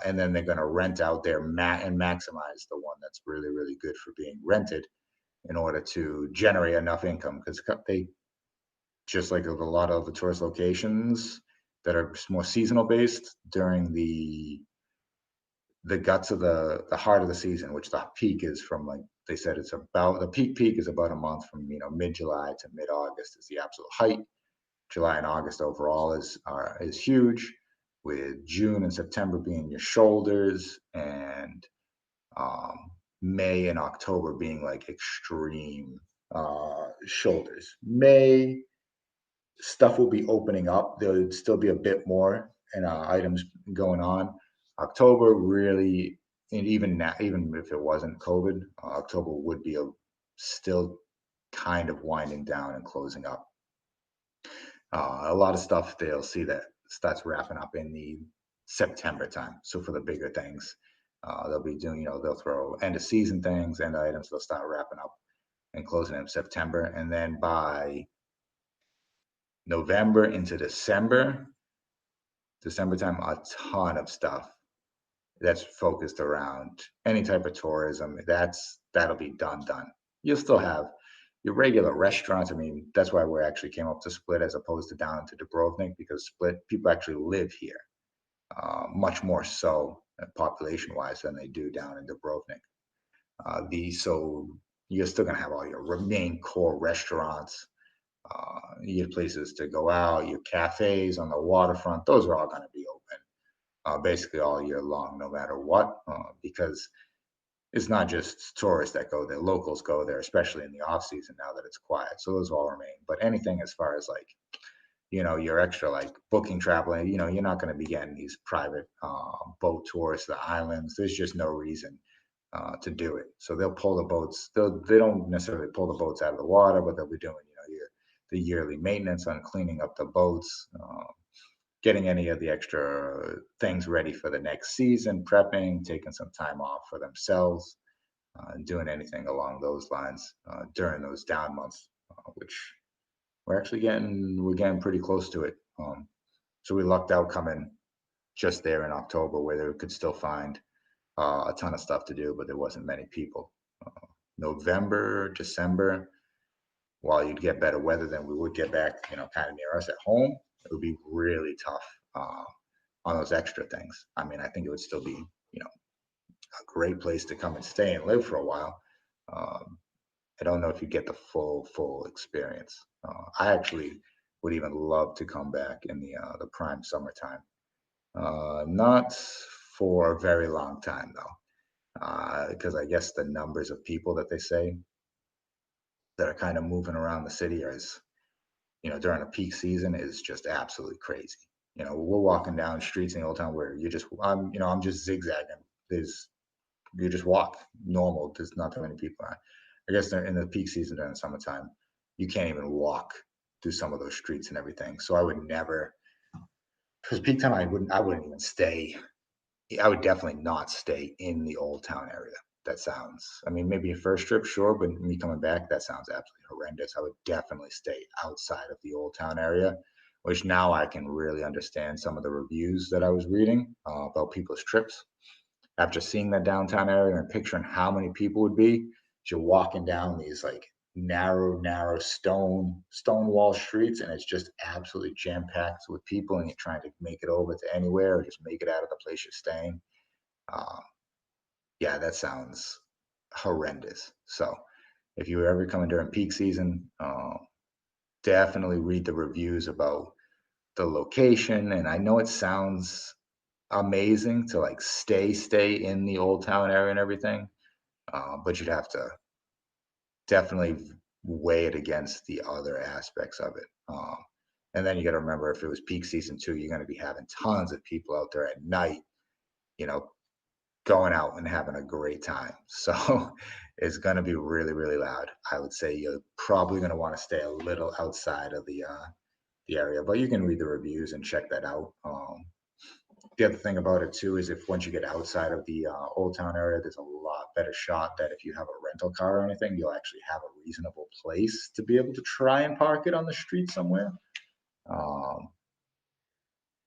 And then they're going to rent out and maximize the one that's really, really good for being rented in order to generate enough income because they just like a lot of the tourist locations that are more seasonal based during the guts of the heart of the season, which the peak is from like they said it's about the peak is about a month from mid July to mid August is the absolute height. July and August overall is huge, with June and September being your shoulders, and May and October being like extreme shoulders. May stuff will be opening up. There'll still be a bit more and items going on. October really, and even now, even if it wasn't COVID, October would be still kind of winding down and closing up. A lot of stuff they'll see that starts wrapping up in the September time. So for the bigger things, they'll be doing, they'll throw end of season things, end items. They'll start wrapping up and closing in September, and then by November into December time, a ton of stuff that's focused around any type of tourism. That'll be done. You'll still have your regular restaurants. I mean, that's why we actually came up to Split as opposed to down to Dubrovnik because Split people actually live here, much more so population wise than they do down in Dubrovnik. So you're still gonna have all your main core restaurants, your places to go out, your cafes on the waterfront. Those are all gonna be open basically all year long, no matter what, because it's not just tourists that go there. Locals go there, especially in the off season now that it's quiet. So those all remain. But anything as far as like, your extra like booking traveling, you're not going to be getting these private boat tours to the islands. There's just no reason to do it. So they'll pull the boats. They don't necessarily pull the boats out of the water, but they'll be doing, the yearly maintenance on cleaning up the boats, getting any of the extra things ready for the next season, prepping, taking some time off for themselves, doing anything along those lines during those down months, which we're getting pretty close to it. So we lucked out coming just there in October where they could still find a ton of stuff to do, but there wasn't many people. November, December, while you'd get better weather than we would get back, kind of near us at home, it would be really tough on those extra things. I mean, I think it would still be, a great place to come and stay and live for a while. Um, I don't know if you get the full experience. I actually would even love to come back in the prime summertime. Not for a very long time though, because I guess the numbers of people that they say that are kind of moving around the city during a peak season is just absolutely crazy. We're walking down streets in the old town where I'm just zigzagging. There's You just walk normal. There's not that many people around. I guess they're in the peak season during the summertime. You can't even walk through some of those streets and everything. So I would never, because peak time, I wouldn't even stay. I would definitely not stay in the old town area. That sounds, I mean, maybe a first trip, sure, but me coming back, that sounds absolutely horrendous. I would definitely stay outside of the old town area, which now I can really understand some of the reviews that I was reading about people's trips after seeing that downtown area and picturing how many people would be. As you're walking down these like narrow stone wall streets, and it's just absolutely jam packed with people, and you're trying to make it over to anywhere or just make it out of the place you're staying. Um, yeah, that sounds horrendous. So if you were ever coming during peak season, definitely read the reviews about the location. And I know it sounds amazing to like stay in the old town area and everything, but you'd have to definitely weigh it against the other aspects of it. And then you got to remember, if it was peak season too, you're going to be having tons of people out there at night, you know, going out and having a great time. So it's going to be really, really loud. I would say you're probably going to want to stay a little outside of the area, but you can read the reviews and check that out. The other thing about it too is if once you get outside of the old town area, there's a lot better shot that if you have a rental car or anything, you'll actually have a reasonable place to be able to try and park it on the street somewhere. Um,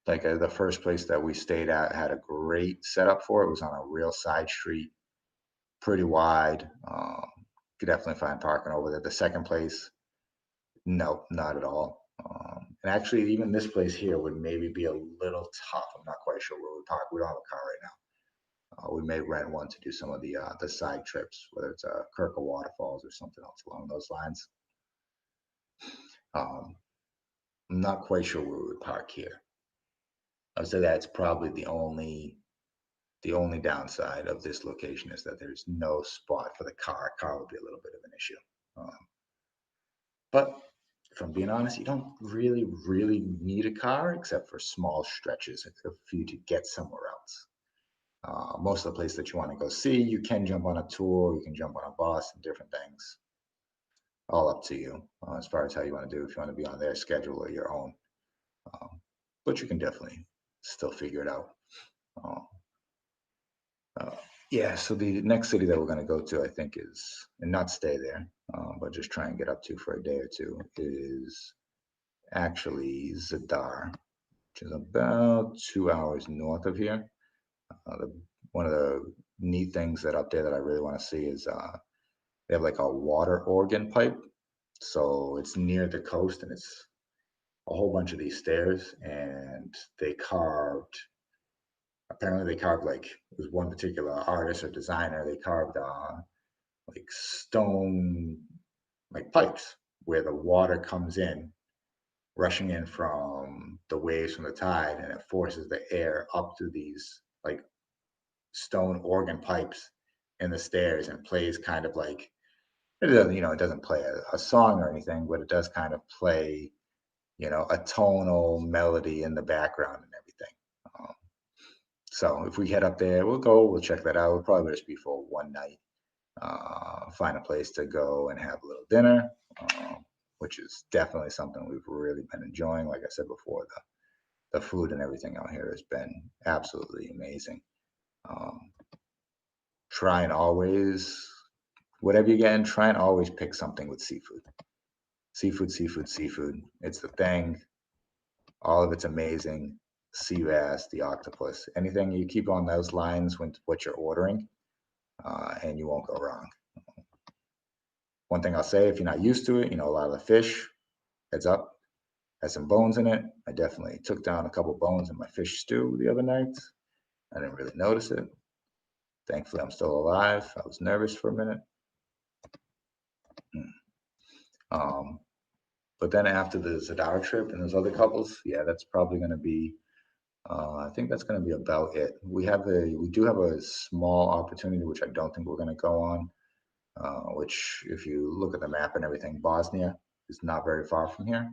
the first place that we stayed at had a great setup for it. It was on a real side street, pretty wide. Could definitely find parking over there. The second place, no, not at all. And actually, even this place here would maybe be a little tough. I'm not quite sure where we park. We don't have a car right now. We may rent one to do some of the side trips, whether it's Kirka Waterfalls or something else along those lines. Um, I'm not quite sure where we would park here. I would say that's probably the only downside of this location is that there's no spot for the car. Car would be a little bit of an issue. But if I'm being honest, you don't really need a car except for small stretches for you to get somewhere else. Most of the places that you want to go see, you can jump on a tour, you can jump on a bus and different things. All up to you as far as how you want to do, if you want to be on their schedule or your own. Um, but you can definitely still figure it out. Uh, uh, yeah, so the next city that we're going to go to, I think, and not stay there, but just try and get up to for a day or two, is actually Zadar, which is about 2 hours north of here. One of the neat things that up there that I really want to see is they have like a water organ pipe. So it's near the coast, and it's a whole bunch of these stairs, and apparently they carved, like, it was one particular artist or designer, they carved like stone, like pipes where the water comes in, rushing in from the waves from the tide, and it forces the air up through these like stone organ pipes in the stairs, and plays kind of like, it doesn't play a song or anything, but it does kind of play, a tonal melody in the background and everything. Um, so if we head up there, we'll check that out. We'll probably just be for one night. Find a place to go and have a little dinner, which is definitely something we've really been enjoying. Like I said before, the food and everything out here has been absolutely amazing. Um, try and always, whatever you get in, try and always pick something with seafood. Seafood, seafood, seafood. It's the thing. All of it's amazing. Sea bass, the octopus, anything you keep on those lines with what you're ordering, and you won't go wrong. One thing I'll say, if you're not used to it, a lot of the fish, heads up, has some bones in it. I definitely took down a couple bones in my fish stew the other night. I didn't really notice it. Thankfully, I'm still alive. I was nervous for a minute. Mm. Um, but then after the Zadar trip and those other couples, yeah, that's probably going to be. I think that's going to be about it. We do have a small opportunity which I don't think we're going to go on. Which, if you look at the map and everything, Bosnia is not very far from here.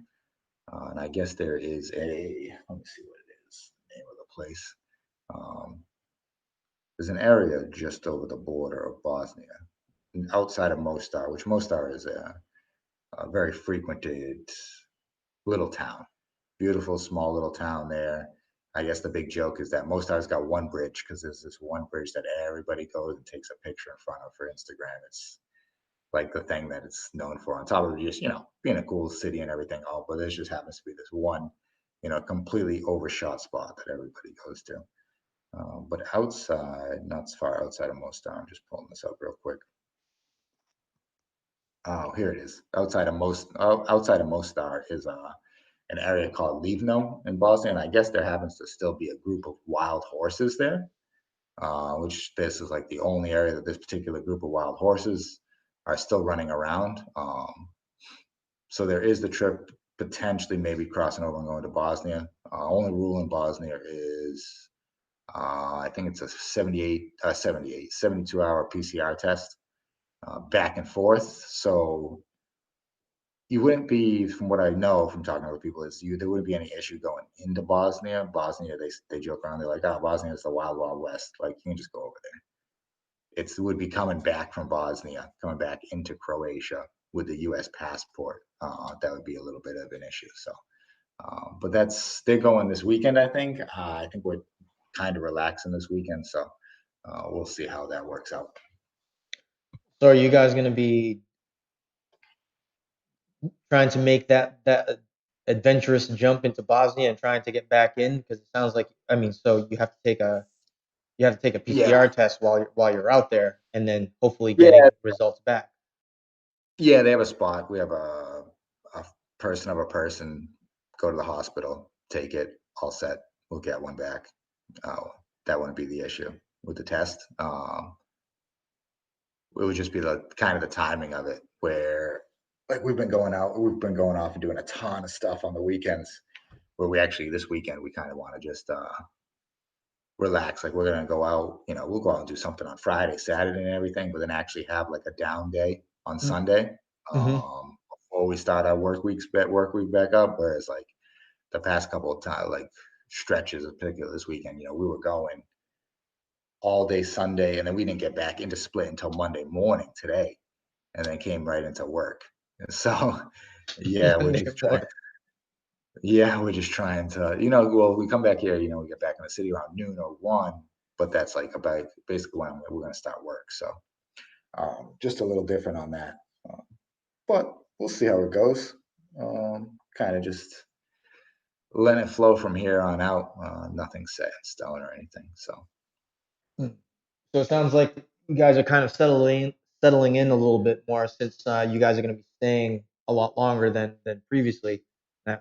And I guess there is let me see what place. Um, there's an area just over the border of Bosnia, outside of Mostar, which Mostar is a very frequented little town. Beautiful small little town there. I guess the big joke is that Mostar's got one bridge because there's this one bridge that everybody goes and takes a picture in front of for Instagram. It's like the thing that it's known for, on top of just, being a cool city and everything. Oh, but there just happens to be this one, completely overshot spot that everybody goes to. But outside, not far outside of Mostar, I'm just pulling this up real quick. Oh, here it is. Outside of Mostar is an area called Livno in Bosnia, and I guess there happens to still be a group of wild horses there. Which this is like the only area that this particular group of wild horses are still running around. So there is the trip potentially maybe crossing over and going to Bosnia. Only rule in Bosnia is I think it's a 72-hour PCR test back and forth. So you wouldn't be, from what I know from talking to other people, there wouldn't be any issue going into Bosnia. Bosnia, they joke around. They're like, "Oh, Bosnia is the wild, wild west. Like, you can just go over there." It would be coming back from Bosnia, coming back into Croatia with the U.S. passport. That would be a little bit of an issue. So, but they're going this weekend. I think we're kind of relaxing this weekend, so we'll see how that works out. So are you guys going to be trying to make that adventurous jump into Bosnia and trying to get back in? Because it sounds like, I mean, so you have to take a Yeah, PCR test while you're out there, and then hopefully yeah, getting results back. yeah. They have a spot. We have a person of a person. Go to the hospital, take it, all set. We'll get one back. Uh, that wouldn't be the issue with the test. It would just be the kind of the timing of it, where like we've been going off and doing a ton of stuff on the weekends, where we actually this weekend we kind of want to just relax. Like we're gonna go out, we'll go out and do something on Friday, Saturday, and everything, but then actually have like a down day on Sunday Mm-hmm. before we start our work week back up. Whereas like the past couple of times, like stretches, in particular this weekend, we were going all day Sunday, and then we didn't get back into Split until Monday morning today, and then came right into work. And so, yeah, we're Monday just trying. morning. Yeah, we're just trying to, well, we come back here, we get back in the city around noon or 1, but that's like about basically when we're going to start work. So, just a little different on that. Um, but we'll see how it goes. Kind of just letting it flow from here on out. Nothing set in stone or anything. So, Hmm. So it sounds like you guys are kind of settling in a little bit more since you guys are going to be staying a lot longer than previously. Uh,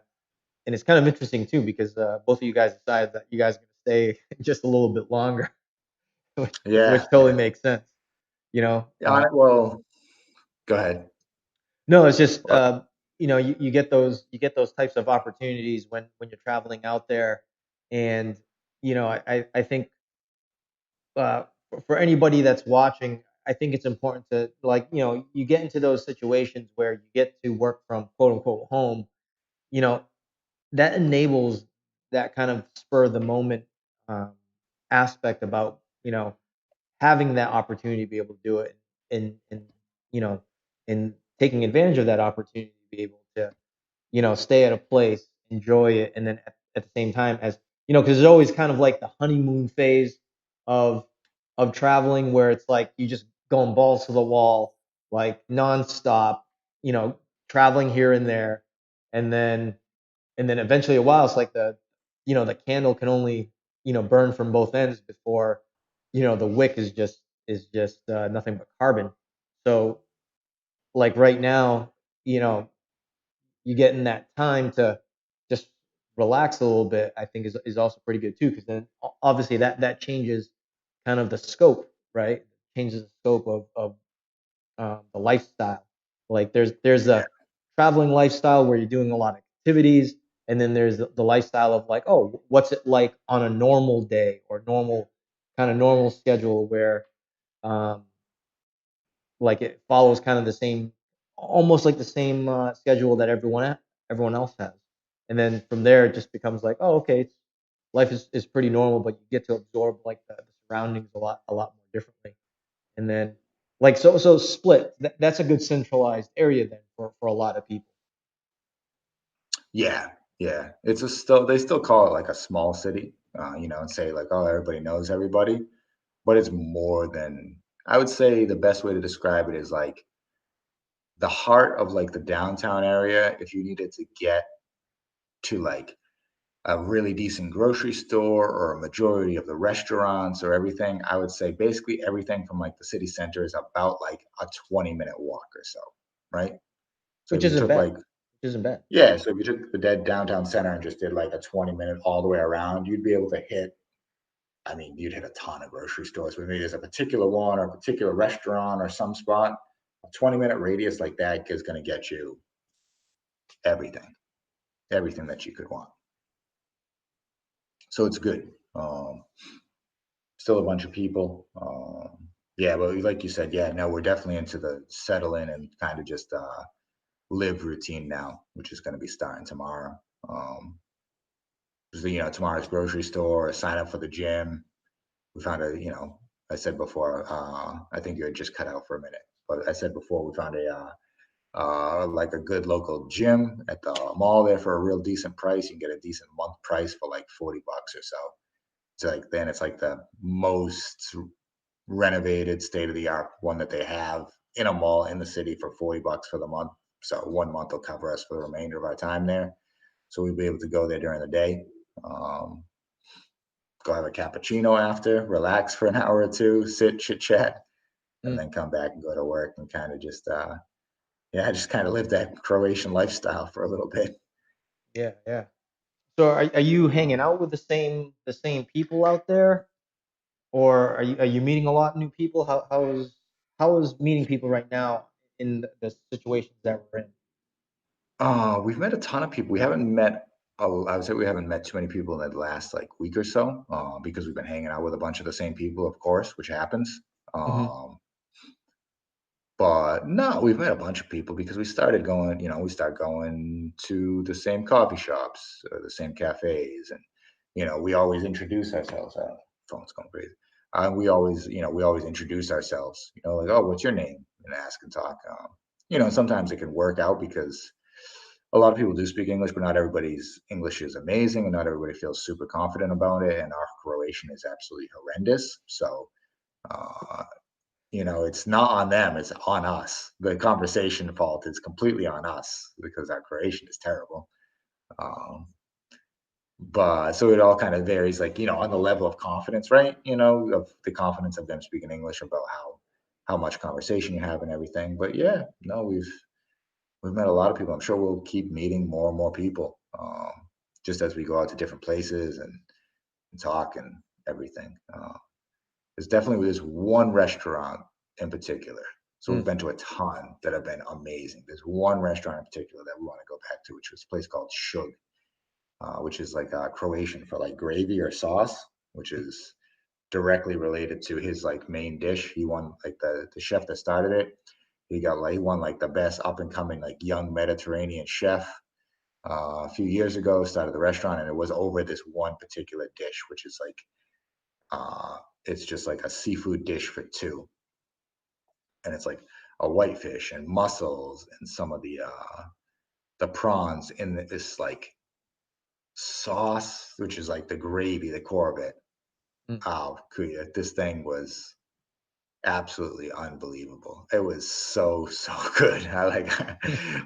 And it's kind of interesting too because both of you guys decided that you guys are going to stay just a little bit longer, which yeah, totally yeah. makes sense. You know, Well, go ahead. no, it's just Well, you get those types of opportunities when you're traveling out there, and I think for anybody that's watching, I think it's important to like you get into those situations where you get to work from quote unquote home. You know that enables that kind of spur of the moment um, aspect about having that opportunity to be able to do it and you know and taking advantage of that opportunity to be able to stay at a place, enjoy it, and then at the same time as because there's always kind of like the honeymoon phase of traveling where it's like you just going balls to the wall, like nonstop, you know, traveling here and there, and then eventually a while it's like the candle can only burn from both ends before the wick is just nothing but carbon. So like right now, you know you getting that time to just relax a little bit, I think is also pretty good too, because then obviously that changes kind of the scope, right? Changes the scope of the lifestyle. Like there's yeah, a traveling lifestyle where you're doing a lot of activities, and then there's the lifestyle of like, oh, what's it like on a normal day or normal schedule where um, like it follows kind of the same, almost like the same schedule that everyone else has, and then from there it just becomes like, oh, okay, life is pretty normal, but you get to absorb like the surroundings a lot more differently. And then like so Split, that's a good centralized area then for a lot of people. Yeah, yeah. It's a still they still call it like a small city, and say like, oh, everybody knows everybody, but it's more than. I would say the best way to describe it is like the heart of like the downtown area. If you needed to get to like a really decent grocery store or a majority of the restaurants or everything, I would say basically everything from like the city center is about like a 20-minute walk or so, right? So Which if you isn't took bad. like Which isn't bad. yeah, so if you took the dead downtown center and just did like a 20-minute all the way around, you'd be able to hit. I mean, you'd hit a ton of grocery stores. But maybe there's a particular one or a particular restaurant or some spot. A 20-minute radius like that is going to get you everything, everything that you could want. So it's good. Still a bunch of people. Yeah, but like you said, yeah, no, we're definitely into the settle in and kind of just live routine now, which is going to be starting tomorrow. Um, so, tomorrow's grocery store, sign up for the gym. We found I said before, I think you had just cut out for a minute, but I said before we found like a good local gym at the mall there for a real decent price. You can get a decent month price for like $40 or so. It's like then it's like the most renovated, state of the art one that they have in a mall in the city for $40 for the month. So 1 month will cover us for the remainder of our time there. So we'll be able to go there during the day. Um, Go have a cappuccino after, relax for an hour or two, sit, chit chat, and Mm, then come back and go to work and kind of just, yeah, just kind of live that Croatian lifestyle for a little bit. yeah, yeah. So are you hanging out with the same people out there, or are you meeting a lot of new people? How is meeting people right now in the situations that we're in? We've met a ton of people. We haven't met, I would say we haven't met too many people in the last like week or so, because we've been hanging out with a bunch of the same people, of course, which happens. Hmm. But no, we've met a bunch of people because we start going to the same coffee shops, the same cafes, and we always introduce ourselves. Phone's going crazy. We always introduce ourselves. Like, oh, what's your name? And ask and talk. Sometimes it can work out because a lot of people do speak English, but not everybody's English is amazing, and not everybody feels super confident about it. And our Croatian is absolutely horrendous. So uh, it's not on them, it's on us. The conversation fault is completely on us because our Croatian is terrible. Um, but so it all kind of varies, like, on the level of confidence, right? Of the confidence of them speaking English about how much conversation you have and everything. But yeah, no, we've met a lot of people. I'm sure we'll keep meeting more and more people, just as we go out to different places and talk and everything. There's definitely this one restaurant in particular. So we've Mm, been to a ton that have been amazing. There's one restaurant in particular that we want to go back to, which was a place called Shug, which is like Croatian for like gravy or sauce, which mm, is directly related to his like main dish. He won like the chef that started it. He won like the best up and coming like young Mediterranean chef a few years ago. Started the restaurant, and it was over this one particular dish, which is like uh, it's just like a seafood dish for two, and it's like a whitefish and mussels and some of the prawns in this like sauce, which is like the gravy, the core of it. mm. Oh, kuya, this thing was absolutely unbelievable. It was so so good. I like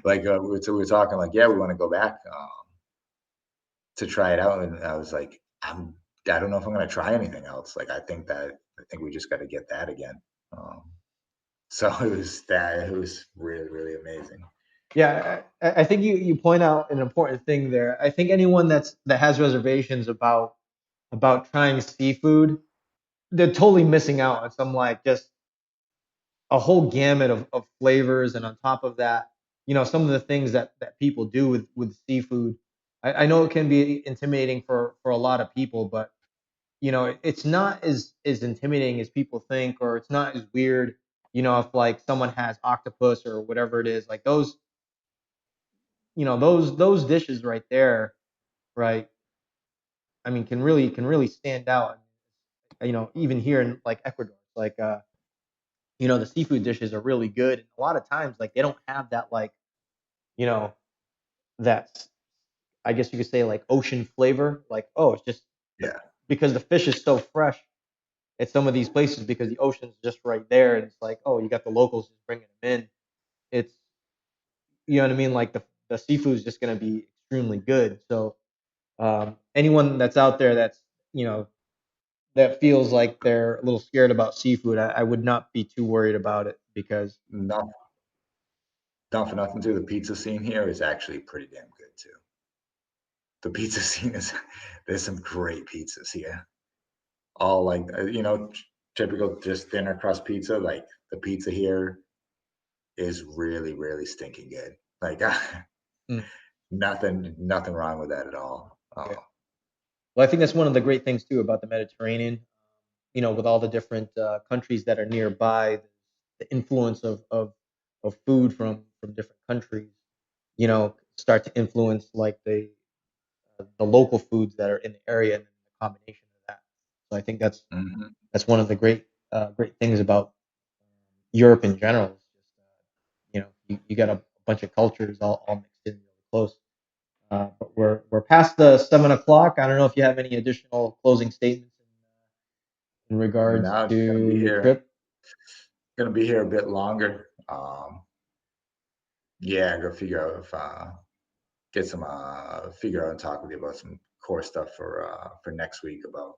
like we were talking like, yeah, we want to go back to try it out, and I was like, I don't know if I'm gonna try anything else. Like I think we just got to get that again. Um, so it was really really amazing. Yeah, I think you point out an important thing there. I think anyone that has reservations about trying seafood, they're totally missing out on some like just a whole gamut of flavors, and on top of that, some of the things that people do with seafood. I know it can be intimidating for a lot of people, but it's not as intimidating as people think, or it's not as weird. If like someone has octopus or whatever it is, like those dishes right there, right? I mean, can really stand out. You know, even here in like Ecuador, like you know, the seafood dishes are really good. And a lot of times, like they don't have that like you know that I guess you could say like ocean flavor. Like oh, it's just the, Yeah. because the fish is so fresh at some of these places because the ocean's just right there, and it's like oh, you got the locals just bringing them in. It's you know what I mean. Like the seafood is just gonna be extremely good. So anyone that's out there that's you know that feels like they're a little scared about seafood, I would not be too worried about it because Not not for nothing too. The pizza scene here is actually pretty damn good too. The pizza scene is there's some great pizzas here. All like typical just thinner crust pizza. Like the pizza here is really really stinking good. Like mm, nothing wrong with that at all. yeah. Well, I think that's one of the great things too about the Mediterranean. You know, with all the different countries that are nearby, the influence of food from different countries, you know, start to influence like the local foods that are in the area and the combination of that. So I think Mhm. that's one of the great things about Europe in general. It's just you know you got a bunch of cultures all mixed in really close. But we're past the 7 o'clock. I don't know if you have any additional closing statements in regards Now it's to your trip. gonna be here a bit longer. Yeah, go figure out if get some figure out and talk with you about some core stuff for next week about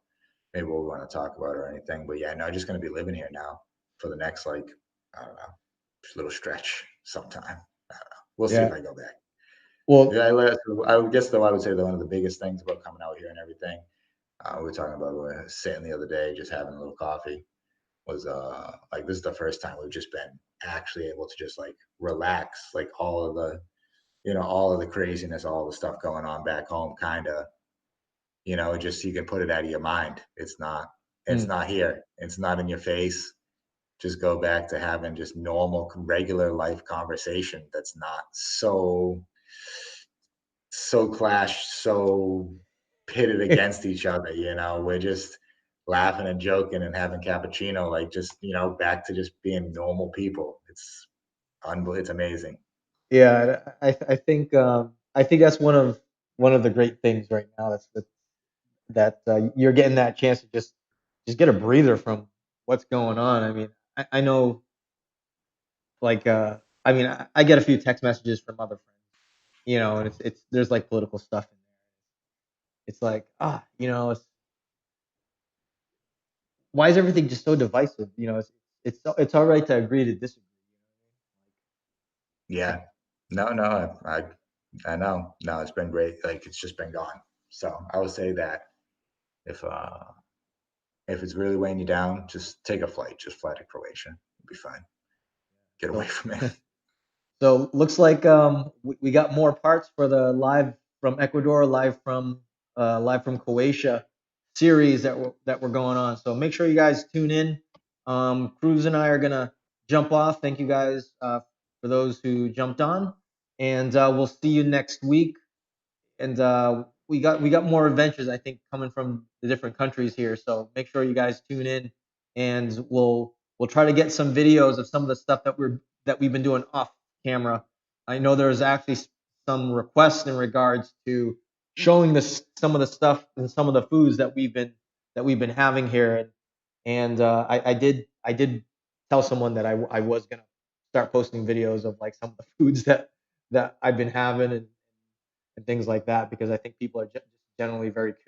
maybe what we want to talk about or anything. But yeah, no, just gonna be living here now for the next like I don't know, just a little stretch sometime. I don't know. We'll see if Yeah. I go back. Well, Yeah, I would guess though I would say that one of the biggest things about coming out here and everything. We were talking about we were sitting the other day, just having a little coffee. Was like this is the first time we've just been actually able to just like relax, like all of the all of the craziness, all the stuff going on back home, kind of just you can put it out of your mind. It's mm, not here. It's not in your face. Just go back to having just normal, regular life conversation. That's not so clashed, so pitted against each other. We're just laughing and joking and having cappuccino, like just back to just being normal people. It's amazing. yeah, I think that's one of the great things right now. That you're getting that chance to just get a breather from what's going on. I mean, I know like I mean I get a few text messages from other friends, you know, and it's there's like political stuff in there. It's like you know, why is everything just so divisive? You know, it's all right to agree to disagree. You know Yeah. No, no, I know. No, it's been great. Like it's just been gone. So I would say that if uh if it's really weighing you down, just take a flight. Just fly to Croatia. You'll be fine. Get away what from it. I mean? So looks like we got more parts for the live from Ecuador, live from Croatia series that we're going on. So make sure you guys tune in. Cruz and I are gonna jump off. Thank you guys for those who jumped on, and we'll see you next week. And we got more adventures I think coming from the different countries here. So make sure you guys tune in, and we'll try to get some videos of some of the stuff that we've been doing off camera. I know there's actually some requests in regards to showing this some of the stuff and some of the foods that we've been having here, and I did tell someone that I was gonna start posting videos of like some of the foods that I've been having and things like that because I think people are just generally very curious